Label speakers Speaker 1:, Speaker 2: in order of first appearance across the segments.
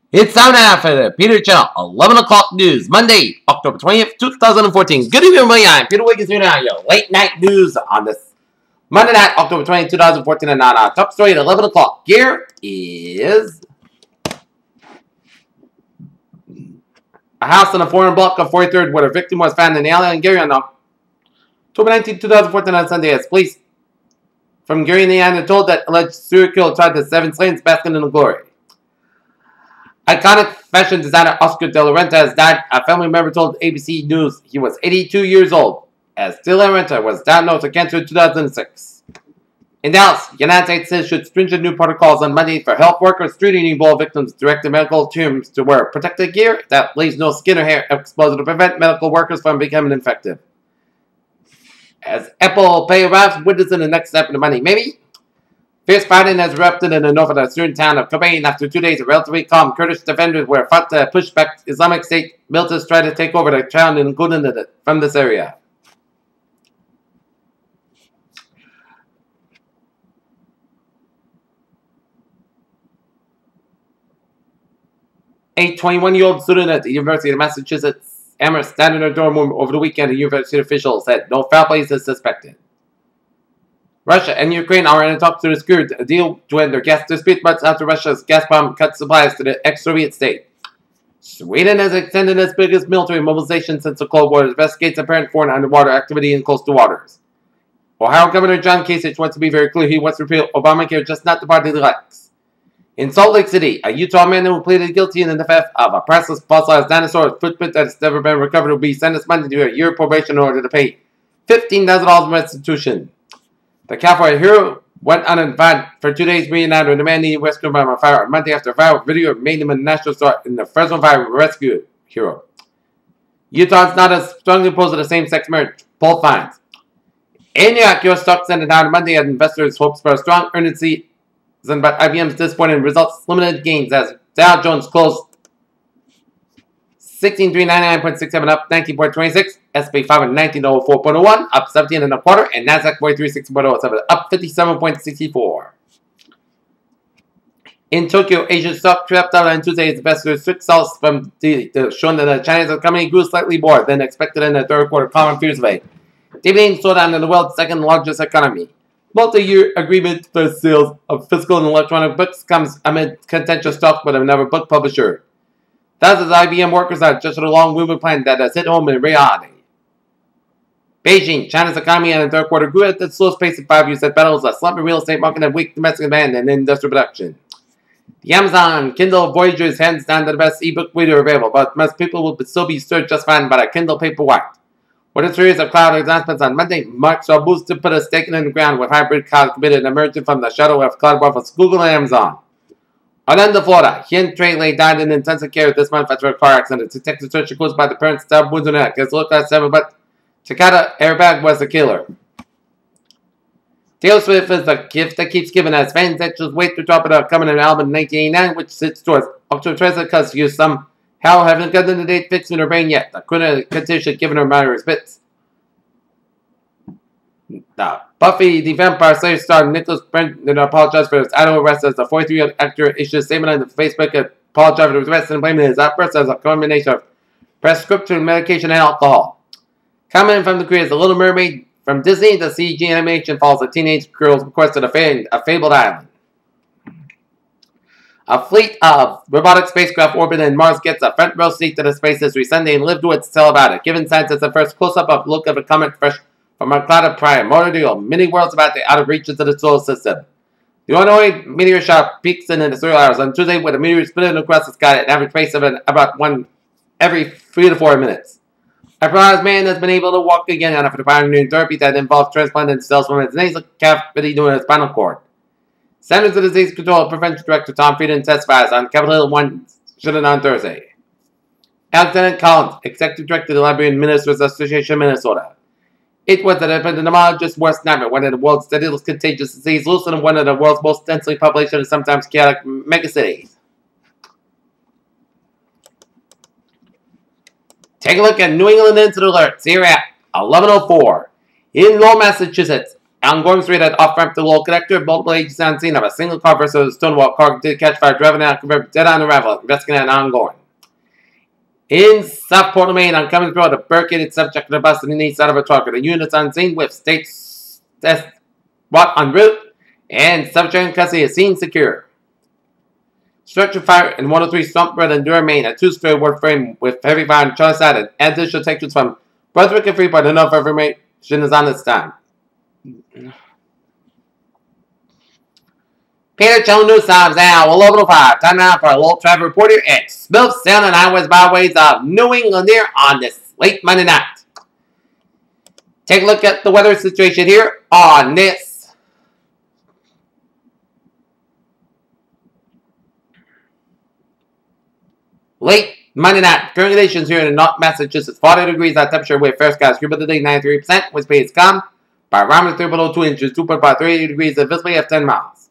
Speaker 1: It's time now for the Peter Channel 11 o'clock news, Monday, October 20th, 2014. Good evening, everybody. I'm Peter Wiggins here now, your late night news on this Monday night, October 20th, 2014, and on our top story at 11 o'clock. Here is a house on a foreign block of 43rd where a victim was found in the alley in Gary on October 19, 2014 on Sunday as police from Gary, Indiana told that alleged serial killer tried to 7 slaves basking in the glory. Iconic fashion designer Oscar De La Renta has died. A family member told ABC News he was 82 years old, as De La Renta was diagnosed with cancer in 2006. In Dallas, the United States issued stringent new protocols on Monday for health workers treating Ebola victims, directing medical teams to wear protective gear that leaves no skin or hair exposed to prevent medical workers from becoming infected. As Apple Pay arrives, witnessing the next step in the money, maybe? Fierce fighting has erupted in the northern town of Kobain after 2 days of relatively calm. Kurdish defenders were fought to push back Islamic State militants tried to take over the town, including from this area. A 21-year-old student at the University of Massachusetts Amherst standing in her dorm room over the weekend, a university official said no foul play is suspected. Russia and Ukraine are in talks to secure a deal to end their gas dispute months after Russia's Gazprom cut supplies to the ex-Soviet state. Sweden has extended its biggest military mobilization since the Cold War to investigate apparent foreign underwater activity in coastal waters. Ohio Governor John Kasich wants to be very clear he wants to repeal Obamacare, just not the party he likes. In Salt Lake City, a Utah man who pleaded guilty in the theft of a priceless fossilized dinosaur footprint that has never been recovered will be sentenced Monday to a year probation in order to pay $15,000 in restitution. The California hero went uninvited for 2 days, reunited with a man needing rescue from a fire on Monday after a viral video made him a national star in the Fresno Fire rescue hero. Utah is not as strongly opposed to the same-sex marriage, poll finds. In New York, your stock ended down Monday as investors hopes for a strong earnings season, but IBM's disappointing results limited gains as Dow Jones closed 16,399.67 up 19.26, S&P 500 1904.01 up 17 and a quarter, and Nasdaq 4360.07 up 57.64. In Tokyo, Asian stock trapped out on Tuesday as investors took sales from showing that the Chinese economy grew slightly more than expected in the third quarter, calming fears of a deepening slowdown in the world's second largest economy. Multi-year agreement for sales of physical and electronic books comes amid contentious talks with another book publisher. Thousands of IBM workers are just a long movement plan that has hit home in reality. Beijing, China's economy in the third quarter grew at the slowest pace in 5 years, that battles a slumping real estate market and weak domestic demand and industrial production. The Amazon Kindle Voyager is hands down the best ebook reader available, but most people will still be served just fine by a Kindle Paperwhite. With a series of cloud announcements on Monday, Microsoft moves to put a stake in the ground with hybrid cloud committed emerging from the shadow of cloud rivals Google and Amazon. Orlando, Florida, Hien Trayley died in intensive care this month after a car accident. Detective search includes by the parents' stab wounds in the neck. It's looked at 7, but Takata airbag was the killer. Taylor Swift is the gift that keeps giving as fans that just wait to drop it up coming an album in 1989, which sits towards October 20th because you somehow haven't gotten the date fixed in her brain yet. The competition giving her minor bits. Buffy the Vampire Slayer star Nicholas Brendan apologized for his idol arrest as the 43-year-old actor issued a statement on Facebook apologizing for his arrest and blaming his outburst as a combination of prescription medication and alcohol. Commenting from the creators of The Little Mermaid from Disney, the CG animation follows a teenage girl's request to a fabled island. A fleet of robotic spacecraft orbiting Mars gets a front row seat to the space history Sunday and lived to tell about it, giving scientists the first close-up of look of a comet fresh from our cloud of prior motor deal, many worlds about the outer reaches of the solar system. The Illinois meteor shower peaks in the solar hours on Tuesday with a meteor spinning across the sky at an average pace of about one every 3 to 4 minutes. A paralyzed man has been able to walk again after the pioneering therapy that involves transplanting cells from his nasal cavity to his spinal cord. Centers of Disease Control and Prevention Director Tom Frieden testifies on Capitol Hill on Thursday. Alexander Collins, Executive Director of the Library and Ministers Association of Minnesota. It was an epidemiologist's worst nightmare, one of the world's deadliest contagious disease, loosened in one of the world's most densely populated and sometimes chaotic megacities. Take a look at New England Incident Alerts here at 11:04. In Lowell, Massachusetts, Ongoing straight at off-ramp to low connector. Multiple agents on scene of a single car versus a Stonewall car did catch fire, driving out, dead on arrival. Investigating ongoing. In South Portland, Maine, on Cummins Road, a barricaded subject of the bus in the east side of a truck. The units on scene with states what en route and subject in custody is scene secure. Structure fire in 103 Stump Road in Durham, Maine, a two-story wood frame with heavy fire on Charlie side, and additional takers from Brunswick and Freeport. Enough information is on this time. Peter Jones News Times now, 11:05. Time now for a local traffic report here at Smith Sound and Highways Byways of New England here on this late Monday night. Take a look at the weather situation here on this late Monday night. Current conditions here in North Massachusetts, 40 degrees on temperature with fair skies. Humidity 93%. Wind speed is calm. Barometer 3 below 2 inches. 2.53 degrees. Visibility of 10 miles.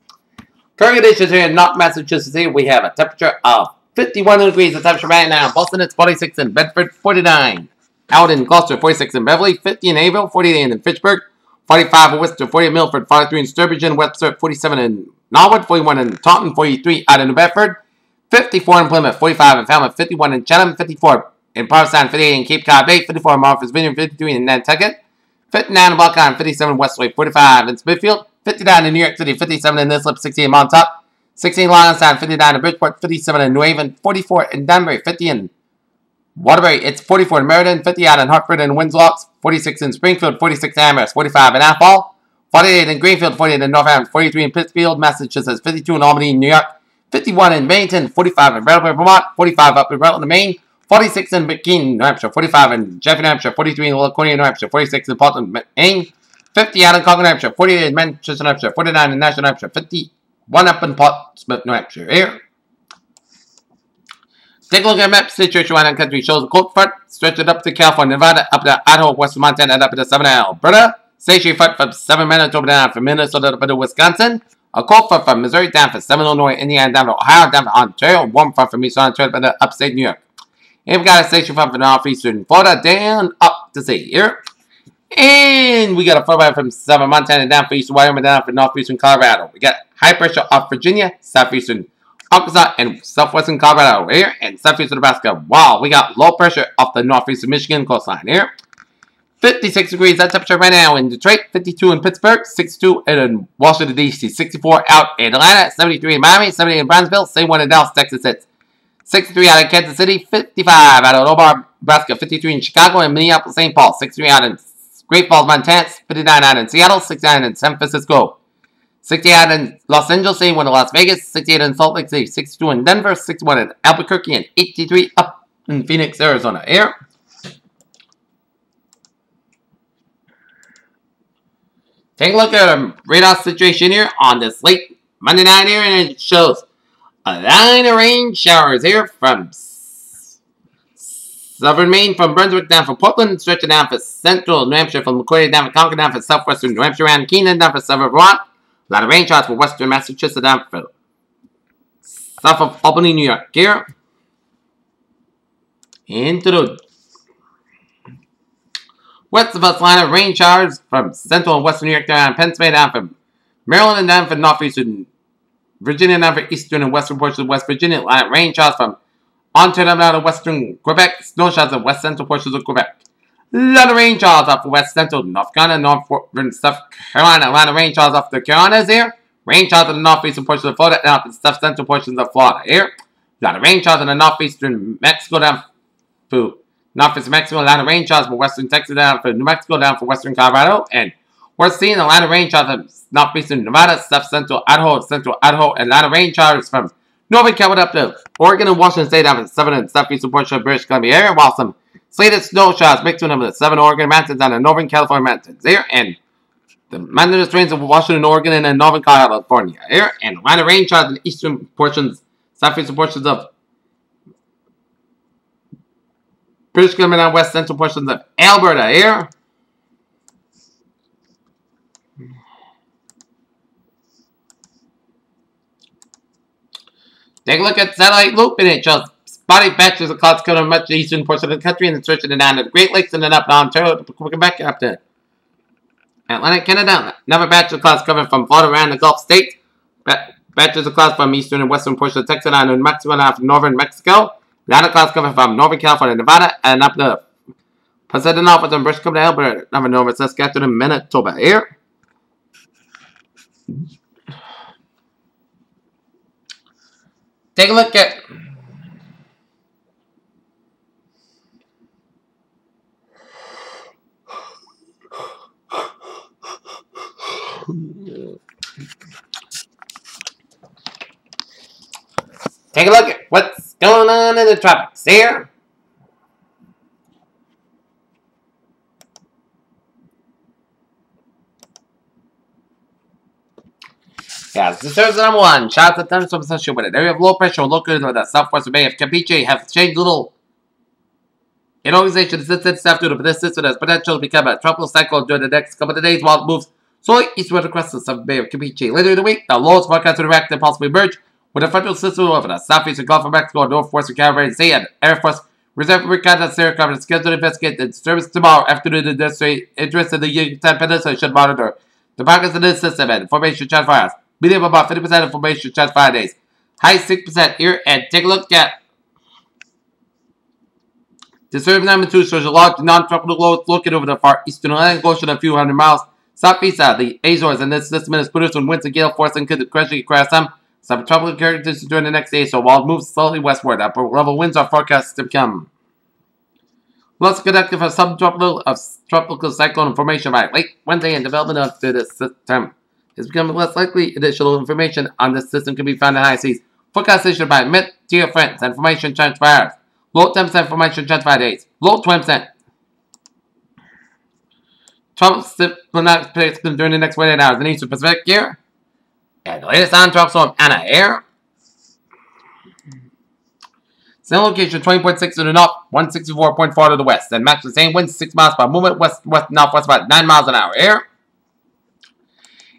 Speaker 1: Current conditions here in North Massachusetts. Here we have a temperature of 51 degrees. The temperature right now in Boston it's 46 in Bedford, 49. Out in Gloucester, 46 in Beverly, 50 in Averill, 48 in Fitchburg, 45 in Worcester, 40 in Milford, 43 in Sturbridge, Webster, 47 in Norwood, 41 in Taunton, 43 out in New Bedford, 54 in Plymouth, 45 in Falmouth, 51 in Chatham, 54 in Provincetown, 58 in Cape Cod Bay, 54 in Martha's Vineyard, 53 in Nantucket, 59 in Buckeye, 57 in Westlake, 45 in Smithfield, 59 in New York City, 57 in Islip, 60 in Montauk, 16 in Long Island, 59 in Bridgeport, 57 in New Haven, 44 in Danbury, 50 in Waterbury, it's 44 in Meriden, 50 out in Hartford and Winslow, 46 in Springfield, 46 in Amherst, 45 in Athol, 48 in Greenfield, 48 in Northampton, 43 in Pittsfield, Massachusetts, 52 in Albany, New York, 51 in Bennington, 45 in Brattleboro, Vermont, 45 up in Rutland, Maine, 46 in McKean, New Hampshire, 45 in Jefferson, New Hampshire, 43 in Laconia, New Hampshire, 46 in Portland, Maine, 50 out in Concord, New Hampshire, 48 in Manchester, New Hampshire, 49 in Nashville, New Hampshire, 51 up in Portsmouth, New Hampshire. Here. Take a look at the map. Situation around the country shows a cold front stretching up to California, Nevada, up to Idaho, western Montana, and up to 7 Alberta. Stationary front from 7 Manitoba down from Minnesota up to Wisconsin. A cold front from Missouri down from 7 Illinois, Indiana down to Ohio, down to Ontario. A warm front from Eastern Ontario down to upstate New York. And we got a station front from northeastern Florida down up to sea here. And we got a front front from 7 Montana down for eastern Wyoming down for northeastern Colorado. We got high pressure off Virginia, southeastern Arkansas and southwestern Colorado here, and southeastern Nebraska. Wow, we got low pressure off the northeastern Michigan coastline here. 56 degrees that temperature right now in Detroit, 52 in Pittsburgh, 62 in Washington, D.C., 64 out in Atlanta, 73 in Miami, 70 in Brownsville, same one in Dallas, Texas. It's 63 out in Kansas City, 55 out of Omaha, Nebraska, 53 in Chicago and Minneapolis, St. Paul, 63 out in Great Falls, Montana, 59 out in Seattle, 69 in San Francisco. 68 in Los Angeles, 81 in Las Vegas, 68 in Salt Lake City, 62 in Denver, 61 in Albuquerque, and 83 up in Phoenix, Arizona. Here. Take a look at our radar situation here on this late Monday night here, and it shows a line of rain showers here from southern Maine, from Brunswick down from Portland, stretching down for central New Hampshire, from McCoy down for Concord, down for southwestern New Hampshire, and Keenan down for southern Vermont. A lot of rain showers for western Massachusetts down for south of Albany, New York. Here. Into the west of us, line of rain showers from central and western New York down Pennsylvania, down from Maryland, and down for northeastern Virginia, down for eastern and western portions of West Virginia. Line of rain showers from Ontario down to western Quebec. Snow showers of west central portions of Quebec. A lot of rain showers off the west central North Carolina, northern South Carolina. A lot of rain showers off the Carolinas here. Rain showers in the northeastern portions of Florida and off the south central portions of Florida here. A lot of rain showers in the northeastern Mexico down to northeastern Mexico. A lot of rain showers for western Texas down for New Mexico, down for western Colorado. And we're seeing a lot of rain showers from northeastern Nevada, south central Idaho, and a lot of rain showers from northern California up to Oregon and Washington State down to the southern and southeastern portion of British Columbia area, while some slated snow showers mixed with them with the 7 Oregon mountains and the northern California mountains here, and the mountainous ranges of Washington, Oregon, and then northern California here, and a lot of rain showers in the eastern portions, southeastern portions of British Columbia and west central portions of Alberta here. Take a look at satellite loop, and it shows spotty patches of clouds covering much of the eastern portion of the country, and then stretching it down to the Great Lakes and then up to Ontario, to Quebec, up to Atlantic Canada. Another batch of clouds coming from Florida around the Gulf States. Batches of clouds from eastern and western portions of Texas and New Mexico and from northern Mexico. Another clouds coming from northern California, Nevada, and up the Pacific Northwest and British Columbia, Alberta, number northern Saskatchewan, Manitoba. Here. Take a look at. Take a look at what's going on in the tropics here. Yes, this is number one. Shots of thunderstorms associated with it. Area of low pressure located on the southwestern bay of Campeche have changed little. An organization assisted itself due to this system has potential to become a tropical cyclone during the next couple of days while it moves slowly eastward across the southern bay of Campeche. Later in the week, the low is forecast to interact and possibly merge with a frontal system over the southeastern Gulf of Mexico and northwestern Caribbean Sea and Air Force Reserve reconnaissance Sierra Club is scheduled to investigate the disturbance tomorrow afternoon. The industry interest in the Yucatan Peninsula should monitor the progress of this system and information transfers. Medium about 50% information transfer days. High 6% here, and take a look at disturbance number 2 shows a large non-tropical low located over the far eastern Atlantic Ocean a few hundred miles southeast of the Azores, and this system is producing winds and gale force and could crashing across some tropical characteristics during the next day, so while it moves slowly westward, upper level winds are forecast to become less conductive for subtropical cyclone formation by late Wednesday, and development of this system is becoming less likely. Additional information on this system can be found in high seas. Forecast issued by mid-tier friends. Information transfers. Low 10% information transfer days. Low 20%. Tropical will not predict during the next 48 hours in Eastern Pacific here. And the latest on tropical storm Anna here. Same location 20.6 to the north, 164.4 to the west. And match the same winds 6 miles per movement, west northwest about 9 miles an hour here.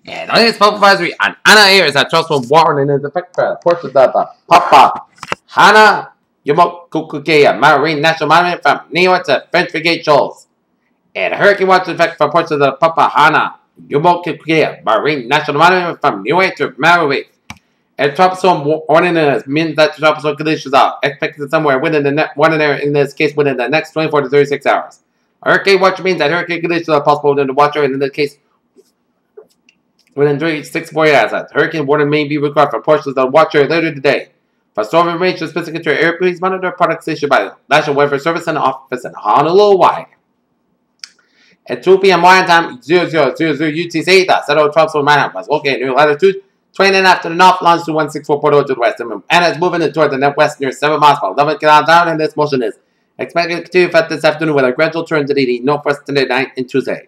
Speaker 1: And the latest pulp advisory on Anna here is that tropical warning is affected portions of the Papa Hana Yomokukukea Marine National Monument from Niue to French Frigate Shoals. And hurricane watch effect for portions of the Papa Hana Yomokukukea Marine National Monument from Niue to Maui. And tropical storm warning means that tropical storm conditions are expected somewhere within in this case within the next 24 to 36 hours. A hurricane watch means that hurricane conditions are possible within the watcher, and in this case within 3-6-4 hours. Hurricane warning may be required for portions of the watcher later today. For storm information specific to your area, please monitor products issued by the National Weather Service and office in Honolulu, Hawaii. At 2 p.m. Hawaiian time, 0000 UTC, the settled tropical manner was located near latitude 29 to the north, longitude 164.0 to the west, and is moving toward the west near 7 miles per 11 kilometers down, and this motion is expected to continue for this afternoon with a gradual turn to the northwest tonight and Tuesday.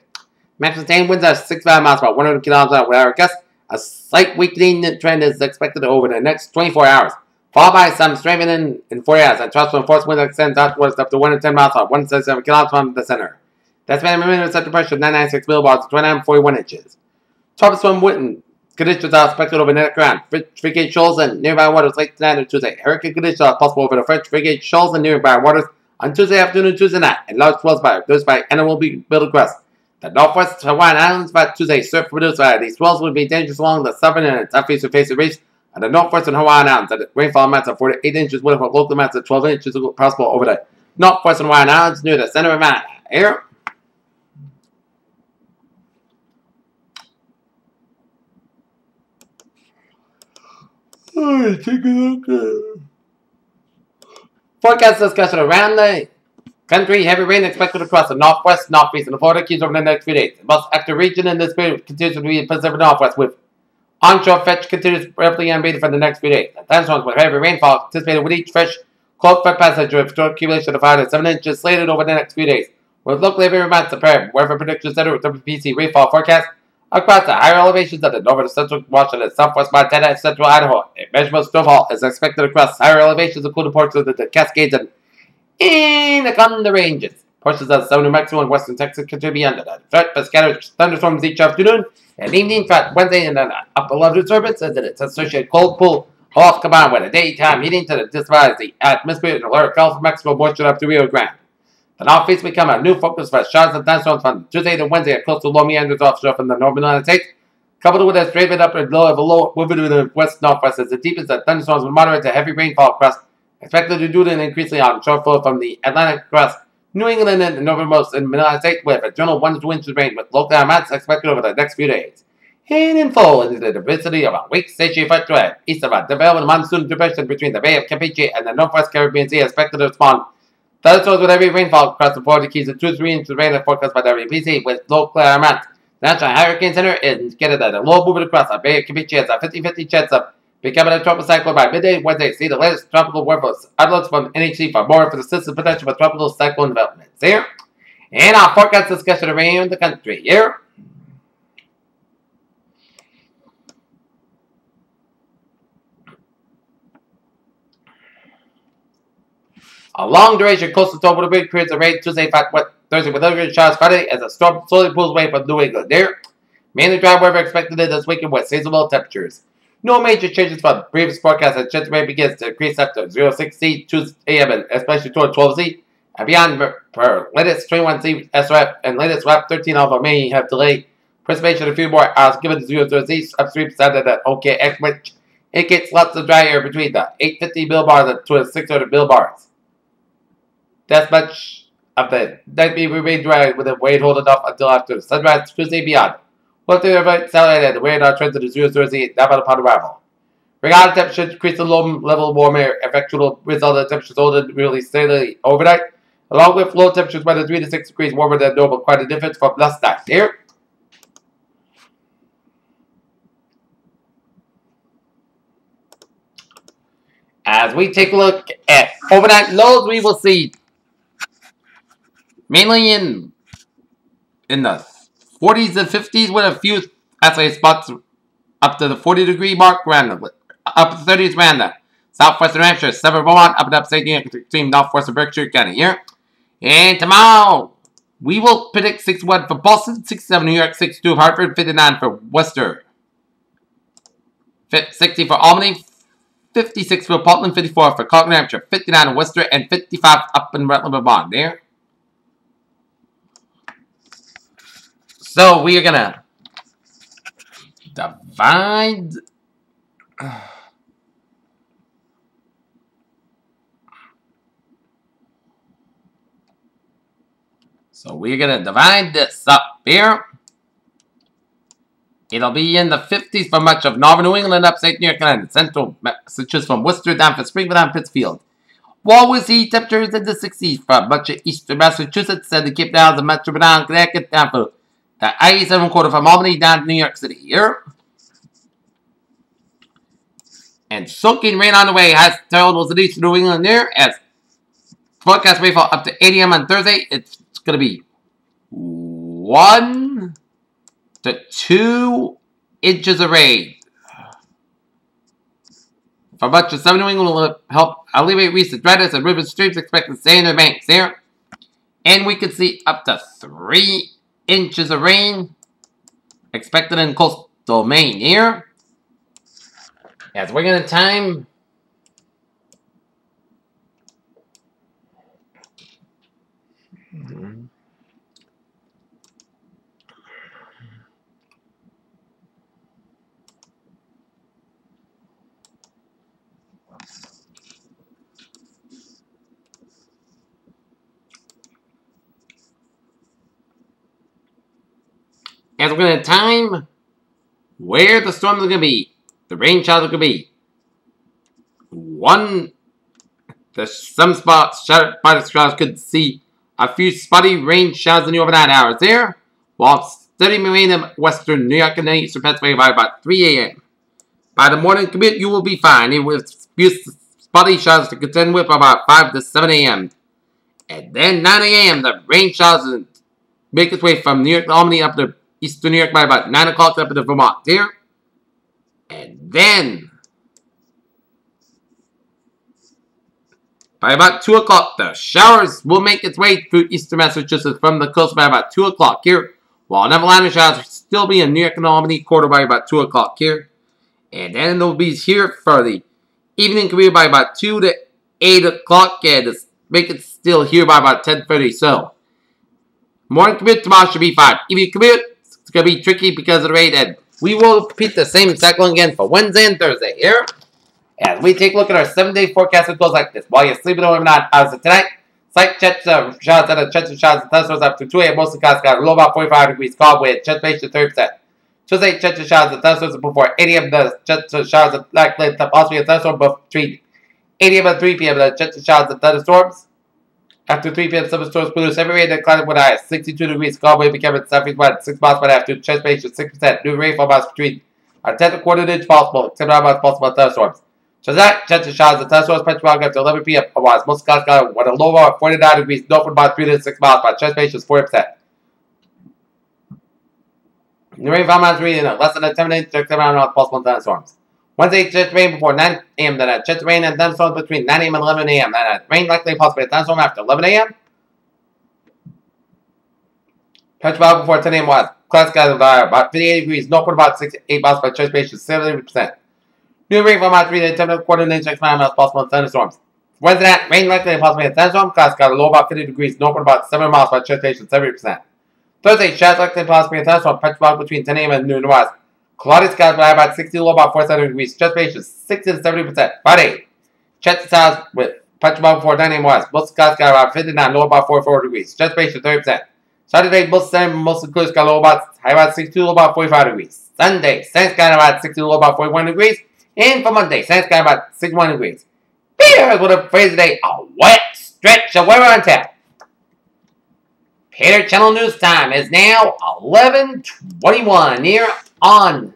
Speaker 1: Maximum sustained winds are 65 miles per 100 kilometers per hour gust. A slight weakening trend is expected over the next 24 hours, followed by some strengthening in 4 hours, and tropical force winds extend outwards up to 110 miles per 177 kilometers from the center. That's been a minimum center pressure of 996 millibars to 2941 inches. Tropical wind conditions are expected over the next ground. French Frigate Shoals and nearby waters late tonight and Tuesday. Hurricane conditions are possible over the French Frigate Shoals and nearby waters on Tuesday afternoon, Tuesday night, and large swells by and will be built across the northwest Hawaiian Islands by Tuesday. Surf produced by these swells will be dangerous along the southern and southeastern face of reefs on the northwestern Hawaiian Islands. The rainfall amounts of 48 inches with a local amounts of 12 inches possible over the northwestern Hawaiian Islands near the center of Maui. Here. Alright, take a look at forecast discussion around the country. Heavy rain expected across the northwest, northeast, and the Florida Keys over the next few days. The most active region in this period continues to be the Pacific Northwest, with onshore fetch continues roughly unabated for the next few days. The thunderstorms with heavy rainfall anticipated with each fresh cold front passage with short accumulation of 5 to 7 inches slated over the next few days. With local heavy amounts of weather predictions center with WPC rainfall forecast across the higher elevations of the northern central Washington, southwest Montana, and central Idaho. A measurable snowfall is expected across higher elevations, including portions of the Cascades and Anaconda Ranges. Portions of southern New Mexico and western Texas continue to be under the threat for scattered thunderstorms each afternoon and evening throughout Wednesday, and an upper level disturbance as its associated cold pool off combined with a daytime heating to disperse the atmosphere in the lower Gulf of Mexico moisture up to Rio Grande. The northeast become a new focus for showers and thunderstorms from Tuesday to Wednesday at close to low meanders offshore from the northern United States, coupled with a straight up and low moving to the west-northwest as the deepest that thunderstorms will moderate to heavy rainfall across, expected to do an increasingly onshore flow from the Atlantic across New England and the northernmost in the United States, with a general 1 to 2 inches of rain with local amounts expected over the next few days. And in fall into the vicinity of a weak station foot to east of a developing monsoon depression between the Bay of Campeche and the Northwest Caribbean Sea expected to spawn thunderstorms with heavy rainfall across the Florida Keys and 2 to 3 inches of rain are forecast by the WPC with low clear amounts. The National Hurricane Center is indicated that a low movement across the Bay of Campeche has a 50-50 chance of becoming a tropical cyclone by midday Wednesday. See the latest tropical weather outlooks from NHC for more for the system potential for tropical cyclone developments here. And our forecast discussion around the country here. A long duration coastal storm with a big periods of rain Tuesday, Thursday with other showers Friday as the storm slowly pulls away from New England. There, mainly dry weather expected this weekend with seasonal temperatures. No major changes from the previous forecast as temperature begins to increase up to 0.6C, 2 a.m. and especially toward 12C. And beyond per latest 21C SRF and latest WAP 13 alpha may have delayed precipitation a few more hours given the 0.0C upstream standard at OKX, which indicates lots of dry air between the 850 millibars and 600 millibars. That's much of the night may remain dry with a wave holding off until after sunrise Tuesday beyond. We'll do the satellite and the wind on trend to the 0.0C now upon arrival. Regarding temperature, increase the low level warm air effectual result of temperatures holding really steadily overnight, along with low temperatures by 3 to 6 degrees warmer than normal, quite a difference from last night here. As we take a look at overnight lows, we will see mainly in the 40s and 50s with a few spots up to the 40-degree mark around up to 30s around the southwestern Hampshire, southern Vermont, up and upstate New York, extreme northwestern Berkshire County here. And tomorrow, we will predict 61 for Boston, 67 New York, 62 Hartford, 59 for Worcester, 60 for Albany, 56 for Portland, 54 for Concord, Hampshire, 59 in Worcester, and 55 up in Rutland, Vermont there. So we are gonna divide this up here. It'll be in the 50s for much of northern New England, upstate New York, and central Massachusetts from Worcester down to Springfield and Pittsfield. While we see temperatures in the 60s for much of eastern Massachusetts and the Cape Downs and Metropolitan Connecticut down to the I-7 from Albany down to New York City here. And soaking rain on the way has totals in eastern New England there as forecast rainfall up to 8 a.m. on Thursday. It's going to be 1 to 2 inches of rain. For much of southern New England will help alleviate recent dryness and river streams expected to stay in their banks there. And we could see up to 3 inches of rain expected in coastal Maine here. As we're going to time where the storms are going to be, the rain showers are going to be. Some spots shattered by the showers could see a few spotty rain showers in the overnight hours there, while steady rain in western New York and the eastern Pennsylvania by about 3 a.m. By the morning commute, you will be fine with few spotty showers to contend with about 5 to 7 a.m. And then 9 a.m. the rain showers make its way from New York to Albany up to eastern New York by about 9 o'clock up into Vermont here. And then by about 2 o'clock, the showers will make its way through eastern Massachusetts from the coast by about 2 o'clock here, while Neverland showers will still be in New York and Albany quarter by about 2 o'clock here. And then they'll be here for the evening commute by about 2 to 8 o'clock, and the make it still here by about 10:30. So, morning commute tomorrow should be fine. If you commute, it's going to be tricky because of the rain. And we will repeat the same cycle again for Wednesday and Thursday here. As we take a look at our 7-day forecast, it goes like this. While you're sleeping or not, as of tonight, slight shots and thunderstorms up to 2 a.m. Mostly got a low about 45 degrees. Calm wind, chance ratio 30%. Tuesday, chance showers and thunderstorms before 8 a.m. The chance showers and likely possibly a thunderstorm between 8 a.m. and 3 p.m. The chance showers and thunderstorms. After 3 p.m., some storms produce every rain that climate with high 62 degrees. Calm wind becoming 7 feet 6 miles per hour. Chance ratio 6%. New rainfall amounts between a 10 and a quarter inch possible, except amounts possible thunderstorms. So that chance of showers and thunderstorms pressure after 11 p.m. Otherwise, most skies got with a low of 49 degrees, north for about 3 to 6 miles, but chance ratio is 40%. The rainfall amounts reading less than a 10 inch, except around possible thunderstorms. Wednesday, chance rain before 9 a.m. Then a chance rain and thunderstorms between 9 a.m. and 11 a.m. Then a rain likely possibly a thunderstorm after 11 a.m. Pressure before 10 a.m. was cloud skies about 58 degrees, north for about 6 to 8 miles, but chance ratio is 70%. New rainfall amounts reading 10 and a quarter inch, except around possible thunderstorms. Wednesday night, rain likely possibly a thunderstorm. Clouds got a low about 50 degrees, north for about 7 miles, but chance ratio is 70%. Thursday, showers likely possibly a thunderstorm. Pressure between 10 a.m. and noon west. Cloudy skies by about 60 low about 47 degrees. Chance ratio is 60 to 70%. Friday, chance of showers with pressure before 9 a.m. west. Most skies got about 59 low about 44 degrees. Chance ratio 30%. Saturday, most of the clouds got low about high about 62 low about 45 degrees. Sunday, sun's got about 60 low about 41 degrees. And for Monday, sun's got about 61 degrees. Here's what a phrase today: a wet stretch of weather on tap. Hater Channel News time is now 11:21 here on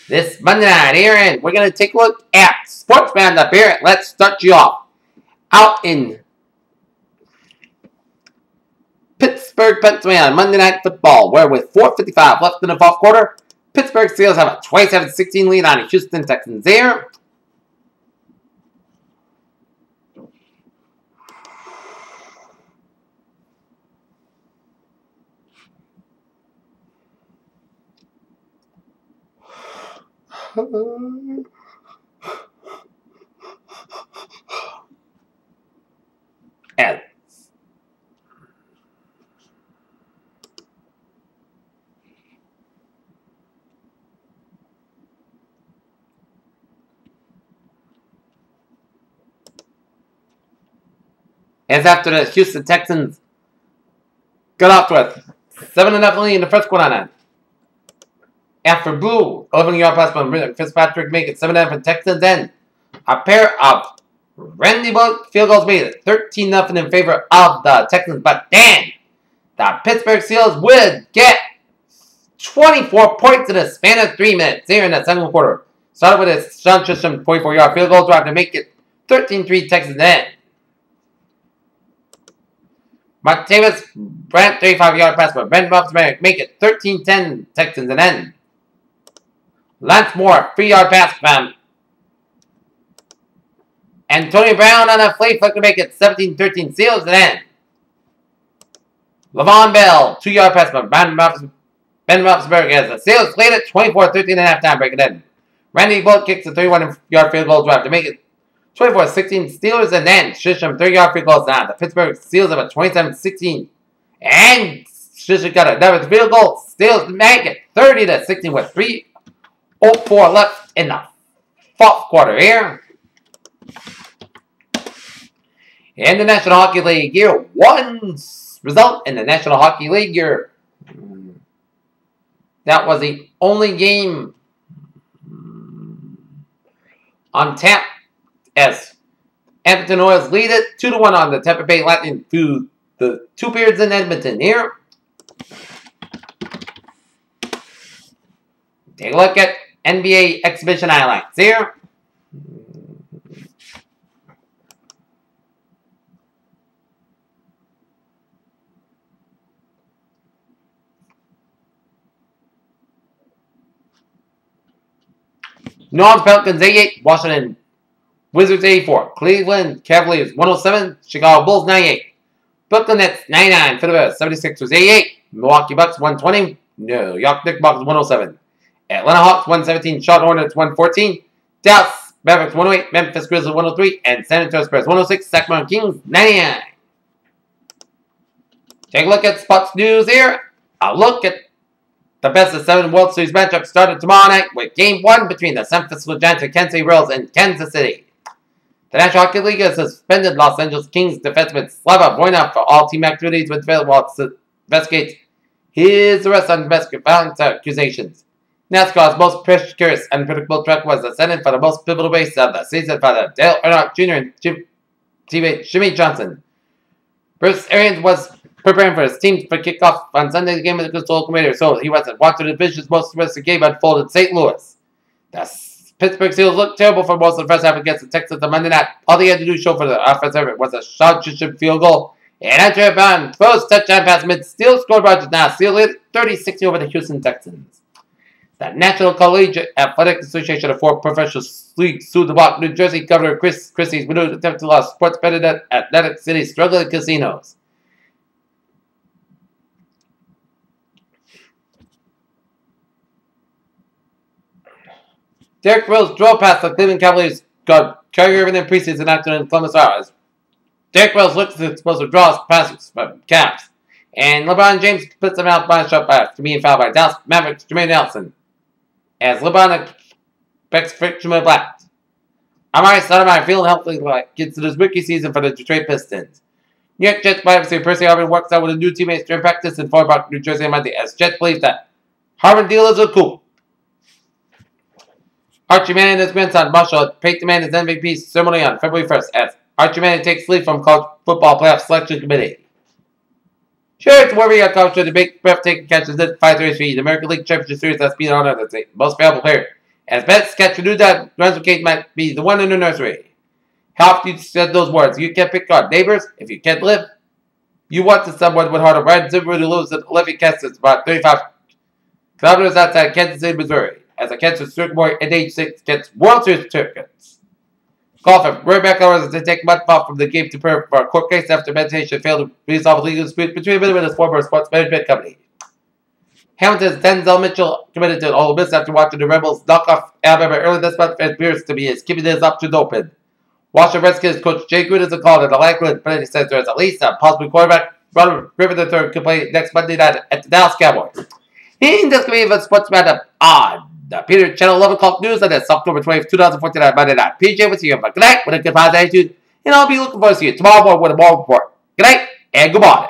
Speaker 1: this Monday night here, and we're going to take a look at sports roundup here. Let's start you off out in Pittsburgh, Pennsylvania, Monday Night Football, where with 4:55 left in the fourth quarter, Pittsburgh Steelers have a 27-16 lead on the Houston Texans there. As after the Houston Texans got off to a 7-0 lead in the first quarter on after Boo, 11-yard pass from Fitzpatrick, make it 7-0 for Texans. Then a pair of Randy Bullock field goals made it 13-0 in favor of the Texans. But then the Pittsburgh Steelers would get 24 points in a span of 3 minutes here in the second quarter. Started with a Sean Tristram 44-yard field goal drive to make it 13-3 Texans. Then Martavis Brant 35-yard pass for Ben Roethlisberger make it 13-10 Texans. And then Lance Moore 3-yard pass from Antonio Brown on a flea flick to make it 17-13 Steelers. And then Le'Veon Bell 2-yard pass from Ben Roethlisberger as the Steelers played it 24-13 at halftime break. And then Randy Bullock kicks a 31-yard field goal drive to make it 24-16 Steelers. And then Shisham 30-yard field goals down. The Pittsburgh Steelers have a 27-16. And Shisham got another field goal. Steelers make it 30-16 with 3:04 left in the fourth quarter here. In the National Hockey League here, one result in the National Hockey League here. That was the only game on tap as Edmonton Oilers lead it 2-1 on the Tampa Bay Lightning through the 2 periods in Edmonton here. Take a look at NBA exhibition highlights here. New Orleans Pelicans 88, Washington Wizards 84, Cleveland Cavaliers 107, Chicago Bulls 98, Brooklyn Nets 99, Philadelphia 76ers 88, Milwaukee Bucks 120, New York Knicks 107, Atlanta Hawks 117, Charlotte Hornets 114, Dallas Mavericks 108, Memphis Grizzlies 103, and San Antonio Spurs 106, Sacramento Kings 99. Take a look at sports news here. A look at the best of 7 World Series matchups started tomorrow night with Game 1 between the San Francisco Giants and Kansas City Royals in Kansas City. The National Hockey League has suspended Los Angeles Kings defenseman Slava Voynov for all team activities with while it investigates his arrest on domestic violence accusations. NASCAR's most precarious and unpredictable track was ascended for the most pivotal race of the season for the Dale Earnhardt Jr. and teammate Jimmy Johnson. Bruce Arians was preparing for his team for kickoff on Sunday. The game of the Crystal Locomotive, so he wasn't watching the division's most impressive game unfold in St. Louis. The Pittsburgh Steelers looked terrible for most of the first half against the Texans on Monday night. All they had to do show for the offensive effort was a short field goal. And Andrew Brown throws touchdown pass mid Steel scored Rogers now. Steel led 30-60 over the Houston Texans. The National Collegiate Athletic Association of 4 professional leagues sued the block New Jersey Governor Chris Christie's renewed attempt to allow sports betting at Atlantic City's struggling casinos. Derek Rose drove past the Cleveland Cavaliers guard Kyrie Irving in preseason afternoon in Columbus, Ohio. Derek Rose looks to explosive draws passes from Cavs. And LeBron James puts them out by a shot pass to being fouled by Dallas Mavericks Jermaine Nelson. As LeBron expects friction with blacks. Amari Stoudemire feeling healthy like gets to his rookie season for the Detroit Pistons. New York Jets wide receiver Percy Harvin works out with a new teammates during practice in Fort Park, New Jersey on Monday, as Jets believe that Harvin deal is a coup. Archie Manning and his grandson Marshall Peyton Manning's MVP ceremony on February 1st as Archie Manning takes lead from college football playoff selection committee. Sure, it's worrying on college to the big breathtaking catches at 5-3 the American League Championship Series has been honored as the most valuable player. As best catch knew that Lorenzo Kate might be the one in the nursery. How often you said those words? You can't pick on neighbors if you can't live. You want to someone with heart of Ryan Zimmer to lose at Levy Kansas about 35 kilometers outside Kansas City, Missouri. As a Kansas circuit boy at age 6 gets World Series circuits. Golfer Rory McIlroy has to take a month off from the game to prepare for a court case after meditation failed to resolve a legal dispute between him and his former sports management company. Hamilton's Denzel Mitchell committed to Ole Miss after watching the Rebels knock off Alabama early this month and appears to be keeping his options open. Washington Redskins coach Jay Gruden has called it a likelihood, but he says there is at least a possible quarterback. Ronald Griffin III could play next Monday night at the Dallas Cowboys. In this committee of sports matchup on the Peter Channel 11 o'clock news on this October 20th, 2014 on Monday night. PJ with you. Good night with a good positive attitude, and I'll be looking forward to you tomorrow morning with a more report. Good night and good morning.